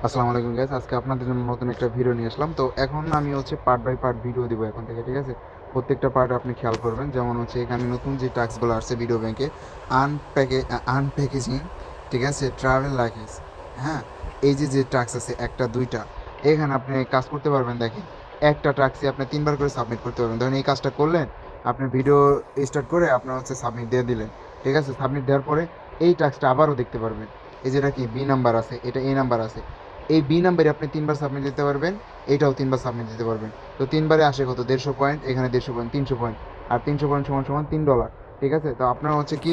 আসসালামু আলাইকুম গাইস, আজকে আপনাদের জন্য নতুন একটা ভিডিও নিয়ে আসলাম। তো এখন আমি হচ্ছে পার্ট বাই পার্ট ভিডিও দিব এখন থেকে, ঠিক আছে? প্রত্যেকটা পার্ট আপনি খেয়াল করবেন। যেমন হচ্ছে এখানে নতুন যে টাস্কগুলো আসছে ভিডিও ব্যাংকে, আনপ্যাকেজিং, ঠিক আছে, ট্রাভেল লাগেজ, হ্যাঁ, এই যে যে টাস্ক আছে একটা দুইটা, এখানে আপনি কাজ করতে পারবেন। দেখেন, একটা টাস্কই আপনি 3বার করে সাবমিট করতে পারবেন। ধরেন এই কাজটা করলেন, আপনি ভিডিও স্টার্ট করে আপনার হচ্ছে সাবমিট দিয়ে দিলেন, ঠিক আছে? সাবমিট দেওয়ার পরে এই টাস্কটা আবারও দেখতে পারবেন। এই যেটা কি বি নাম্বার আছে, এটা এ নাম্বার আছে, এই বি নাম্বারে আপনি 3বার সাবমিট দিতে পারবেন, এইটাও 3বার সাবমিট দিতে পারবেন। তো 3বারে আসে কত? 150 পয়েন্ট, এখানে 150 পয়েন্ট, 300 পয়েন্ট, আর 300 পয়েন্ট সমান সমান $3, ঠিক আছে? তো আপনার হচ্ছে কি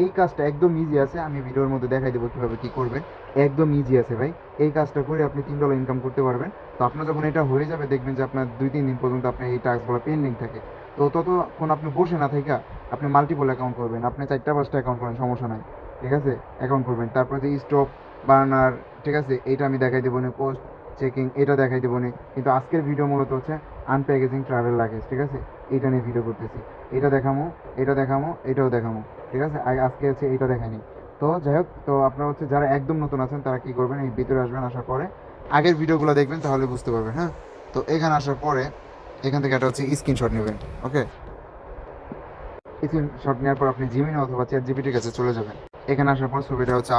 এই কাজটা একদম ইজি আছে, আমি ভিডিওর মধ্যে দেখাই দেবো কীভাবে কী করবেন। একদম ইজি আছে ভাই, এই কাজটা করে আপনি $3 ইনকাম করতে পারবেন। তো আপনার যখন এটা হয়ে যাবে দেখবেন যে আপনার 2-3 দিন পর্যন্ত আপনার এই টাস্কগুলো পেন্ডিং থাকে। তো ততক্ষণ আপনি বসে না থাকা আপনি মাল্টিপল অ্যাকাউন্ট করবেন, আপনি 4টা 5টা অ্যাকাউন্ট করেন, সমস্যা নাই, ঠিক আছে? অ্যাকাউন্ট করবেন, তারপরে যে স্টপ বার্নার, ঠিক আছে, এইটা আমি দেখাই দেবো না, পোস্ট চেকিং এটা দেখাই দেবো না। কিন্তু আজকের ভিডিও মূলত হচ্ছে আনপ্যাকেজিং ট্রাভেল লাগেজ, ঠিক আছে? এইটা নিয়ে ভিডিও করতেছি। এটা দেখামো, এটা দেখামো, এটাও দেখামো, ঠিক আছে? আজকে হচ্ছে এইটা দেখাইনি। তো যাই হোক, তো আপনারা হচ্ছে যারা একদম নতুন আছেন তারা কী করবেন, এই ভিতরে আসবেন, আসার পরে আগের ভিডিওগুলো দেখবেন, তাহলে বুঝতে পারবেন। হ্যাঁ, তো এখানে আসার পরে এখান থেকে একটা হচ্ছে স্ক্রিনশট নেবেন। ওকে, স্ক্রিনশট নেওয়ার পর আপনি জিমিনি অথবা চ্যাট জিপিটির কাছে চলে যাবেন। এখানে আসার পর ছবিটা হচ্ছে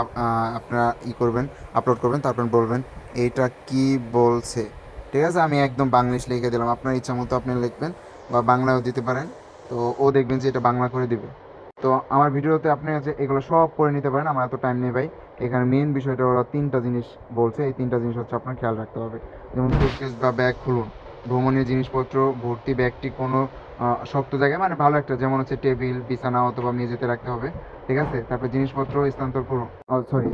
আপনারা করবেন, আপলোড করবেন, তারপর বলবেন এইটা কি বলছে, ঠিক আছে? আমি একদম বাংলিশ লিখে দিলাম, আপনার ইচ্ছা মতো আপনি লিখবেন বা বাংলাও দিতে পারেন। তো ও দেখবেন যে এটা বাংলা করে দিবে। তো আমার ভিডিওতে আপনি হচ্ছে এগুলো সব পড়ে নিতে পারেন, আমার এত টাইম নেই ভাই। এখানে মেন বিষয়টা ওরা 3টা জিনিস বলছে, এই 3টা জিনিস হচ্ছে আপনার খেয়াল রাখতে হবে। যেমন সুটকেস বা ব্যাগ খুলুন, ভ্রমণীয় জিনিসপত্র ভর্তি ব্যাগটি কোনো শক্ত জায়গায়, মানে ভালো একটা, যেমন হচ্ছে টেবিল, বিছানা অথবা মেঝেতে রাখতে হবে, ঠিক আছে? তারপর জিনিসপত্র স্থানান্তর করুন, সরি,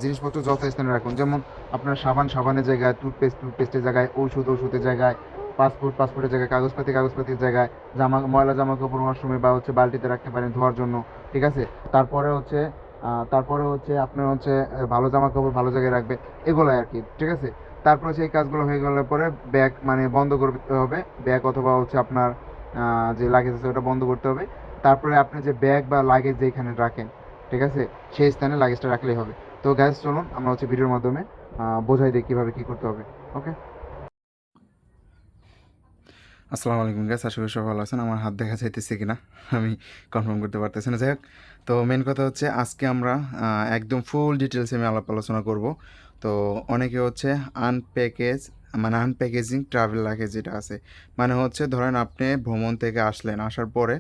জিনিসপত্র যথাস্থানে রাখুন। যেমন আপনার সাবানের জায়গায়, টুথপেস্টের জায়গায়, ওষুধের জায়গায়, পাসপোর্টের জায়গায়, কাগজপাতির জায়গায়, ময়লা জামা কাপড় ওয়াশরুমে বা হচ্ছে বালতিতে রাখতে পারেন ধোয়ার জন্য, ঠিক আছে? তারপরে হচ্ছে আপনার হচ্ছে ভালো জামা কাপড় ভালো জায়গায় রাখবে, এগুলোই আর কি, ঠিক আছে? তারপর হচ্ছে এই কাজগুলো হয়ে গেলে পরে ব্যাগ মানে বন্ধ করতে হবে, ব্যাগ অথবা হচ্ছে আপনার যে লাগেজ আছে ওটা বন্ধ করতে হবে। তারপরে আপনি যে ব্যাগ বা লাগেজ যেখানে রাখেন, ঠিক আছে, সেই স্থানে লাগেজটা রাখলেই হবে। তো গ্যাস চলুন আমরা হচ্ছে ভিডিওর মাধ্যমে বোঝাই দিই কীভাবে কী করতে হবে। ওকে, আসসালামু আলাইকুম গাইস, আশা করি সবাই ভালো আছেন। আমার হাত দেখা যাইতেছে কিনা আমি কনফার্ম করতে পারতেছি না। যাই হোক, তো মেন কথা হচ্ছে আজকে আমরা একদম ফুল ডিটেলসে আমি আলাপ আলোচনা করব। তো অনেকে হচ্ছে আনপ্যাকেজ মানে আনপ্যাকেজিং ট্রাভেল লাগেজ যেটা আছে, মানে হচ্ছে ধরেন আপনি ভ্রমণ থেকে আসলেন, আসার পরে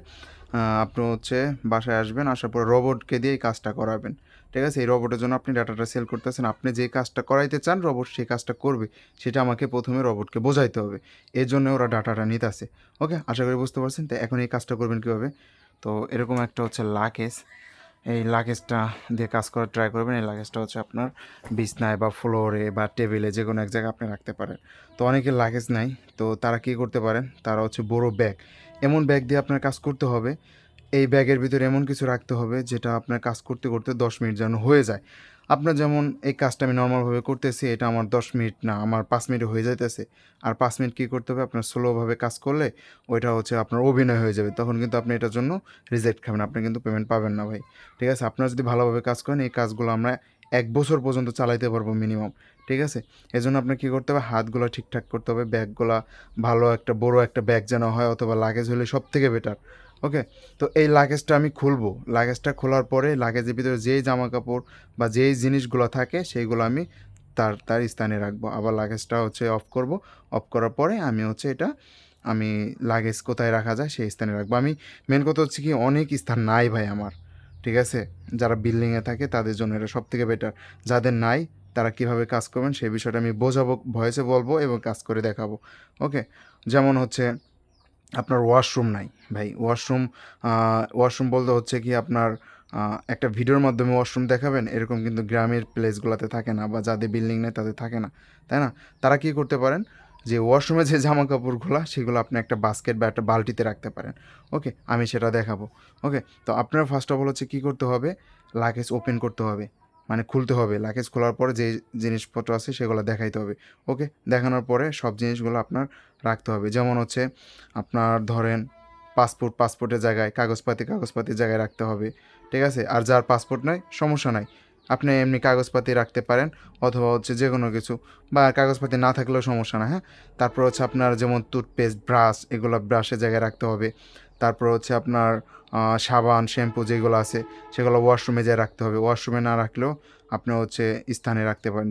আপনি হচ্ছে বাসায় আসবেন, আসার পরে রোবটকে দিয়ে এই কাজটা করাবেন, ঠিক আছে? এই রোবটের জন্য আপনি ডাটাটা সেল করতেছেন, আপনি যে কাজটা করাইতে চান রোবট সেই কাজটা করবে, সেটা আমাকে প্রথমে রোবটকে বোঝাইতে হবে। এর জন্য ওরা ডাটাটা নিতেছে। ওকে, আশা করি বুঝতে পারছেন। তো এখন এই কাজটা করবেন কীভাবে? তো এরকম একটা হচ্ছে লাগেজ, এই লাগেজটা দিয়ে কাজ করার ট্রাই করবেন। এই লাগেজটা হচ্ছে আপনার বিছনায় বা ফ্লোরে বা টেবিলে যে কোনো এক জায়গায় আপনি রাখতে পারেন। তো অনেকের লাগেজ নাই, তো তারা কী করতে পারেন, তারা হচ্ছে বড় ব্যাগ, এমন ব্যাগ দিয়ে আপনার কাজ করতে হবে। এই ব্যাগের ভিতরে এমন কিছু রাখতে হবে যেটা আপনার কাজ করতে করতে 10 মিনিট যেন হয়ে যায়। আপনার যেমন এই কাজটা আমি নর্মালভাবে করতেছি, এটা আমার 10 মিনিট না, আমার 5 মিনিটে হয়ে যাইতেছে। আর 5 মিনিট কী করতে হবে, আপনার স্লোভাবে কাজ করলে ওইটা হচ্ছে আপনার অভিনয় হয়ে যাবে, তখন কিন্তু আপনি এটার জন্য রিজেক্ট খাবেন, আপনি কিন্তু পেমেন্ট পাবেন না ভাই, ঠিক আছে? আপনারা যদি ভালোভাবে কাজ করেন এই কাজগুলো আমরা 1 বছর পর্যন্ত চালাইতে পারবো মিনিমাম, ঠিক আছে? এজন্য আপনার কী করতে হবে, হাতগুলো ঠিকঠাক করতে হবে, ব্যাগগুলা ভালো একটা বড় একটা ব্যাগ যেন হয়, অথবা লাগেজ হলে সব থেকে বেটার। ওকে, তো এই লাগেজটা আমি খুলবো, লাগেজটা খোলার পরে লাগেজের ভিতরে যেই জামা কাপড় বা যেই জিনিসগুলো থাকে সেইগুলো আমি তার তার স্থানে রাখবো, আবার লাগেজটা হচ্ছে অফ করব। অফ করার পরে আমি হচ্ছে এটা আমি লাগেজ কোথায় রাখা যায় সেই স্থানে রাখবো। আমি মেন কথা হচ্ছে কি, অনেক স্থান নাই ভাই আমার, ঠিক আছে? যারা বিল্ডিংয়ে থাকে তাদের জন্য এটা সব থেকে বেটার। যাদের নাই তারা কিভাবে কাজ করবেন সেই বিষয়টা আমি বোঝাবো, ভয়েসে বলবো এবং কাজ করে দেখাবো। ওকে, যেমন হচ্ছে আপনার ওয়াশরুম নাই ভাই, ওয়াশরুম বলতে হচ্ছে কি আপনার একটা ভিডিওর মাধ্যমে ওয়াশরুম দেখাবেন, এরকম কিন্তু গ্রামের প্লেসগুলোতে থাকে না, বা যাদের বিল্ডিং নেই তাদের থাকে না, তাই না? তারা কি করতে পারেন, যে ওয়াশরুমে যে জামা কাপড়গুলো সেগুলো আপনি একটা বাস্কেট বা একটা বালতিতে রাখতে পারেন। ওকে, আমি সেটা দেখাবো। ওকে, তো আপনার ফার্স্ট অফ অল হচ্ছে কী করতে হবে, লাগেজ ওপেন করতে হবে, মানে খুলতে হবে। লাগেজ খোলার পরে যে জিনিসপত্র আছে সেগুলো দেখাইতে হবে। ওকে, দেখানোর পরে সব জিনিসগুলো আপনার রাখতে হবে। যেমন হচ্ছে আপনার ধরেন পাসপোর্টের জায়গায়, কাগজপাতির জায়গায় রাখতে হবে, ঠিক আছে? আর যার পাসপোর্ট নাই সমস্যা নাই, আপনি এমনি কাগজপাতি রাখতে পারেন অথবা হচ্ছে যে কোনো কিছু, বা কাগজপাতি না থাকলেও সমস্যা না, হ্যাঁ। তারপর হচ্ছে আপনার যেমন টুথপেস্ট, ব্রাশ, এগুলো ব্রাশের জায়গায় রাখতে হবে। তারপর হচ্ছে আপনার সাবান, শ্যাম্পু যেগুলো আছে সেগুলো ওয়াশরুমে যেয়ে রাখতে হবে। ওয়াশরুমে না রাখলেও আপনি হচ্ছে স্থানে রাখতে পারেন,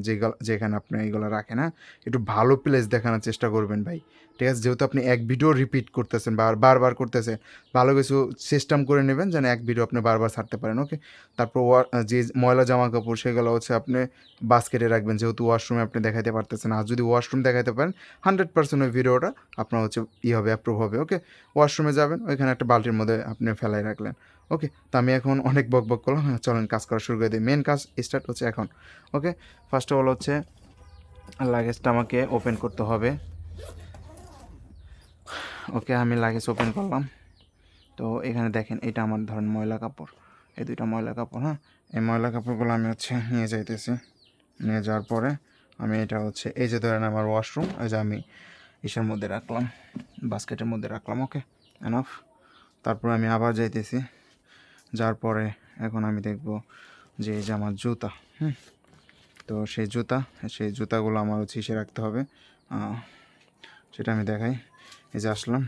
যেখানে আপনি এইগুলো রাখেন, হ্যাঁ। একটু ভালো প্লেস দেখানোর চেষ্টা করবেন ভাই, ঠিক আছে। যেহেতু আপনি এক ভিডিও রিপিট করতেছেন, বারবার করতেছেন, ভালো কিছু সিস্টেম করে নেবেন যেন এক ভিডিও আপনি বারবার ছাড়তে পারেন, ওকে। তারপর যে ময়লা জামা কাপড় সেগুলো হচ্ছে আপনি বাস্কেটে রাখবেন, যেহেতু ওয়াশরুমে আপনি দেখাতে পারতেছেন। আর যদি ওয়াশরুম দেখাতে পারেন 100% ওই ভিডিওটা আপনার হচ্ছে হবে, অ্যাপ্রুভ হবে, ওকে। ওয়াশরুমে যাবেন, ওইখানে একটা বালতির মধ্যে আপনি ফেলাই রাখলেন, ওকে। তো আমি এখন অনেক বক করলাম, হ্যাঁ চলেন কাজ করা শুরু করে দিই। মেন কাজ স্টার্ট হচ্ছে এখন, ওকে। ফার্স্ট অফ অল হচ্ছে লাগেজটা আমাকে ওপেন করতে হবে, ওকে। আমি লাগেজ ওপেন করলাম। তো এখানে দেখেন এটা আমার ধরেন ময়লা কাপড়, এই দুইটা ময়লা কাপড়, হ্যাঁ। এই ময়লা কাপড়গুলো আমি হচ্ছে নিয়ে যাইতেছি। নিয়ে যাওয়ার পরে আমি এটা হচ্ছে এই যে ধরেন আমার ওয়াশরুম, এই যে আমি ইসের মধ্যে রাখলাম, বাস্কেটের মধ্যে রাখলাম, ওকে, এনাফ। তারপর আমি আবার যাইতেছি। যার পরে এখন আমি দেখব যে এই যে আমার জুতা, তো সেই জুতাগুলো আমার হচ্ছে ইসে রাখতে হবে, সেটা আমি দেখাই। এই যে আসলাম,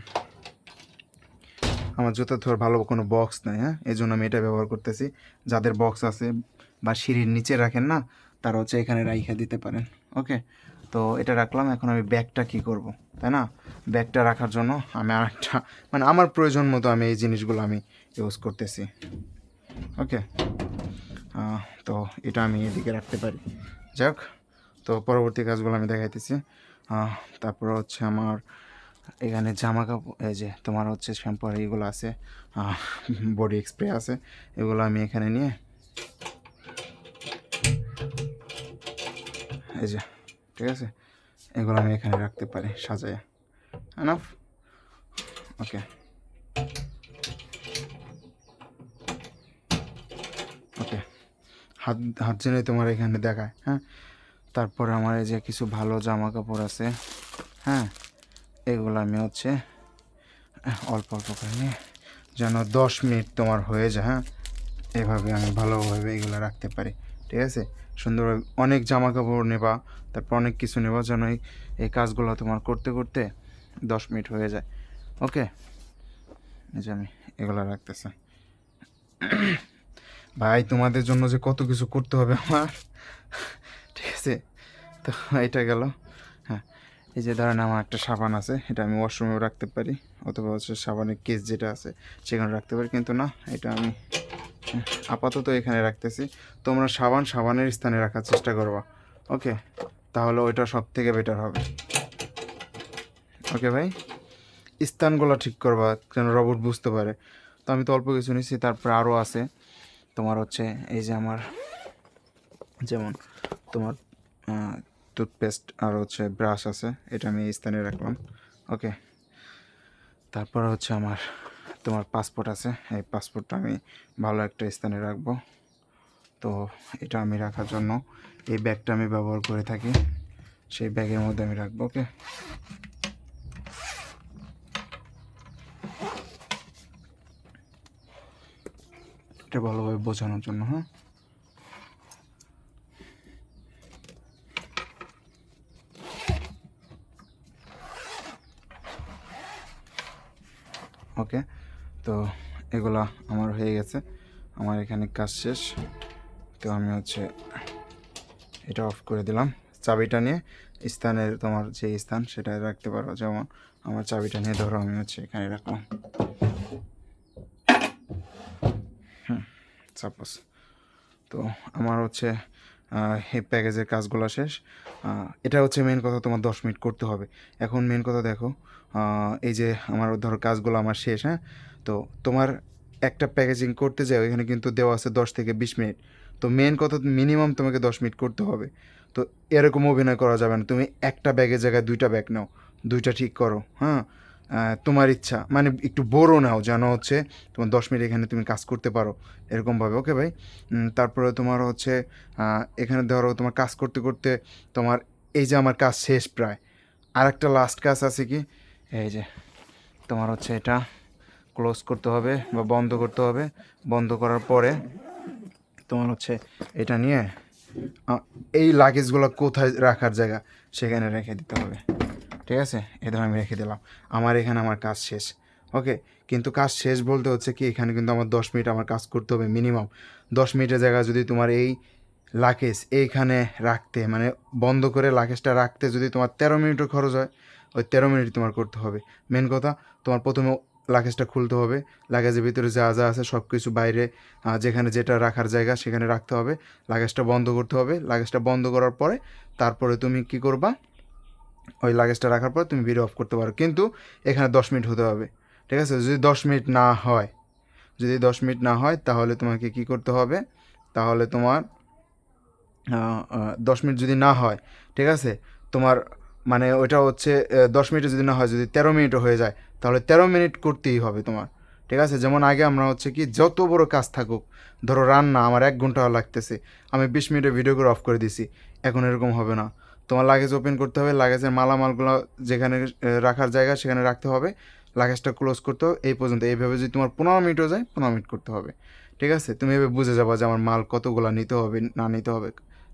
আমার জুতা ধর ভালো কোনো বক্স নাই, হ্যাঁ, এই জন্য আমি এটা ব্যবহার করতেছি। যাদের বক্স আছে বা সিঁড়ির নিচে রাখেন না, তারা হচ্ছে এখানে রাইখা দিতে পারেন, ওকে। তো এটা রাখলাম। এখন আমি ব্যাগটা কী করব, তাই না? ব্যাগটা রাখার জন্য আমি আরেকটা, মানে আমার প্রয়োজন মতো আমি এই জিনিসগুলো আমি ইউজ করতেছি, ওকে। তো এটা আমি এদিকে রাখতে পারি। যাক, তো পরবর্তী কাজগুলো আমি দেখাইতেছি। তারপর হচ্ছে আমার এখানে জামা কাপড়, এই যে তোমার হচ্ছে শ্যাম্পু আর এইগুলো আছে, বডি স্প্রে আছে, এগুলো আমি এখানে নিয়ে এই যে, ঠিক আছে, এগুলো আমি এখানে রাখতে পারি সাজায়, এনাফ, ওকে। ওকে, হাত হাত জেনে তোমার এখানে দেখায়, হ্যাঁ। তারপরে আমার এই যে কিছু ভালো জামা কাপড় আছে, হ্যাঁ, এগুলো আমি হচ্ছে অল্প অল্প করে নিয়ে যেন 10 মিনিট তোমার হয়ে যায়, হ্যাঁ, এভাবে আমি ভালোভাবে এগুলো রাখতে পারি, ঠিক আছে। সুন্দরভাবে অনেক জামা কাপড় নেবা, তারপর অনেক কিছু নেবা যেন এই কাজগুলো তোমার করতে করতে 10 মিনিট হয়ে যায়, ওকে। এই যে আমি এগুলো রাখতেছি। ভাই তোমাদের জন্য যে কত কিছু করতে হবে আমার, ঠিক আছে। তো এটা গেল, হ্যাঁ। এই যে ধরেন আমার একটা সাবান আছে, এটা আমি ওয়াশরুমেও রাখতে পারি, অথবা হচ্ছে সাবানের কেস যেটা আছে সেখানে রাখতে পারি, কিন্তু না, এটা আমি আপাতত এখানে রাখতেছি। তোমরা সাবানের স্থানে রাখার চেষ্টা করবা, ওকে, তাহলে ওইটা সব থেকে বেটার হবে, ওকে ভাই। স্থানগুলো ঠিক করবা যেন রোবট বুঝতে পারে। তো আমি তো অল্প কিছু নিচ্ছি, তারপরে আরও আছে তোমার হচ্ছে এই যে আমার যেমন তোমার টুথপেস্ট আর হচ্ছে ব্রাশ আছে, এটা আমি এই স্থানে রাখলাম, ওকে। তারপর হচ্ছে আমার তোমার পাসপোর্ট আছে, এই পাসপোর্টটা আমি ভালো একটা স্থানে রাখবো। তো এটা আমি রাখার জন্য এই ব্যাগটা আমি ব্যবহার করে থাকি, সেই ব্যাগের মধ্যে আমি রাখবো, ওকে। এটা ভালোভাবে বোঝানোর জন্য, হ্যাঁ। ওকে, তো এগুলা আমার হয়ে গেছে, আমার এখানে কাজ শেষ। তো আমি হচ্ছে এটা অফ করে দিলাম। চাবিটা নিয়ে স্থানের তোমার যে স্থান সেটাই রাখতে পারো, যেমন আমার চাবিটা নিয়ে ধরো আমি হচ্ছে এখানে রাখলাম, সাপোজ। তো আমার হচ্ছে এই প্যাকেজের কাজগুলো শেষ। এটা হচ্ছে মেন কথা, তোমার 10 মিনিট করতে হবে। এখন মেন কথা দেখো, এই যে আমার ধরো কাজগুলো আমার শেষ, হ্যাঁ। তো তোমার একটা প্যাকেজিং করতে যাও, এখানে কিন্তু দেওয়া আছে 10 থেকে 20 মিনিট। তো মেন কথা মিনিমাম তোমাকে 10 মিনিট করতে হবে। তো এরকম অভিনয় করা যাবে না, তুমি একটা ব্যাগের জায়গায় 2টা ব্যাগ নাও, 2টা ঠিক করো, হ্যাঁ। তোমার ইচ্ছা, মানে একটু বড় নাও যেন হচ্ছে তোমার 10 মিনিট এখানে তুমি কাজ করতে পারো, এরকমভাবে, ওকে ভাই। তারপরে তোমার হচ্ছে এখানে ধরো তোমার কাজ করতে করতে তোমার এই যে আমার কাজ শেষ প্রায়, আর একটা লাস্ট কাজ আছে কি, এই যে তোমার হচ্ছে এটা ক্লোজ করতে হবে বা বন্ধ করতে হবে। বন্ধ করার পরে তোমার হচ্ছে এটা নিয়ে এই লাগেজগুলো কোথায় রাখার জায়গা সেখানে রেখে দিতে হবে। ঠিক আছে, এই ধর আমি রেখে দিলাম। আমার এখানে আমার কাজ শেষ। ওকে, কিন্তু কাজ শেষ বলতে হচ্ছে কি এখানে কিন্তু আমার 10 মিনিট আমার কাজ করতে হবে মিনিমাম। 10 মিনিটের জায়গায় যদি তোমার এই লাগেজ এইখানে রাখতে মানে বন্ধ করে লাগেজটা রাখতে যদি তোমার 13 মিনিটও খরচ হয়, ওই 13 মিনিট তোমার করতে হবে। মেন কথা, তোমার প্রথমে লাগেজটা খুলতে হবে, লাগেজের ভিতরে যা যা আছে সব কিছু বাইরে যেখানে যেটা রাখার জায়গা সেখানে রাখতে হবে, লাগেজটা বন্ধ করতে হবে। লাগেজটা বন্ধ করার পরে তারপরে তুমি কি করবা, ওই লাগেজটা রাখার পর তুমি ভিডিও অফ করতে পারো, কিন্তু এখানে 10 মিনিট হতে হবে। ঠিক আছে, যদি 10 মিনিট না হয়, যদি 10 মিনিট না হয় তাহলে তোমাকে কি করতে হবে, তাহলে তোমার 10 মিনিট যদি না হয়, ঠিক আছে, তোমার মানে ওইটা হচ্ছে 10 মিনিটে যদি না হয়, যদি 13 মিনিটও হয়ে যায় তাহলে 13 মিনিট করতেই হবে তোমার। ঠিক আছে, যেমন আগে আমরা হচ্ছে কি যত বড় কাজ থাকুক, ধরো রান্না আমার 1 ঘন্টা লাগতেছে, আমি 20 মিনিটে ভিডিও করে অফ করে দিছি, এখন এরকম হবে না। তোমার লাগেজ ওপেন করতে হবে, লাগেজের মালামালগুলো যেখানে রাখার জায়গা সেখানে রাখতে হবে, লাগেজটা ক্লোজ করতে হবে, এই পর্যন্ত। এইভাবে যদি তোমার 15 মিনিটও যায় 15 মিনিট করতে হবে। ঠিক আছে, তুমি এভাবে বুঝে যাবা যে আমার মাল কতগুলো নিতে হবে না নিতে হবে।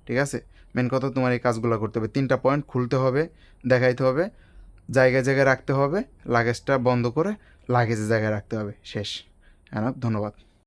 ঠিক আছে, মেন কথা তোমার এই কাজগুলো করতে হবে। 3টা পয়েন্ট খুলতে হবে, দেখাইতে হবে, জায়গায় জায়গায় রাখতে হবে, লাগেজটা বন্ধ করে লাগেজের জায়গায় রাখতে হবে, শেষ। হ্যাঁ, ধন্যবাদ।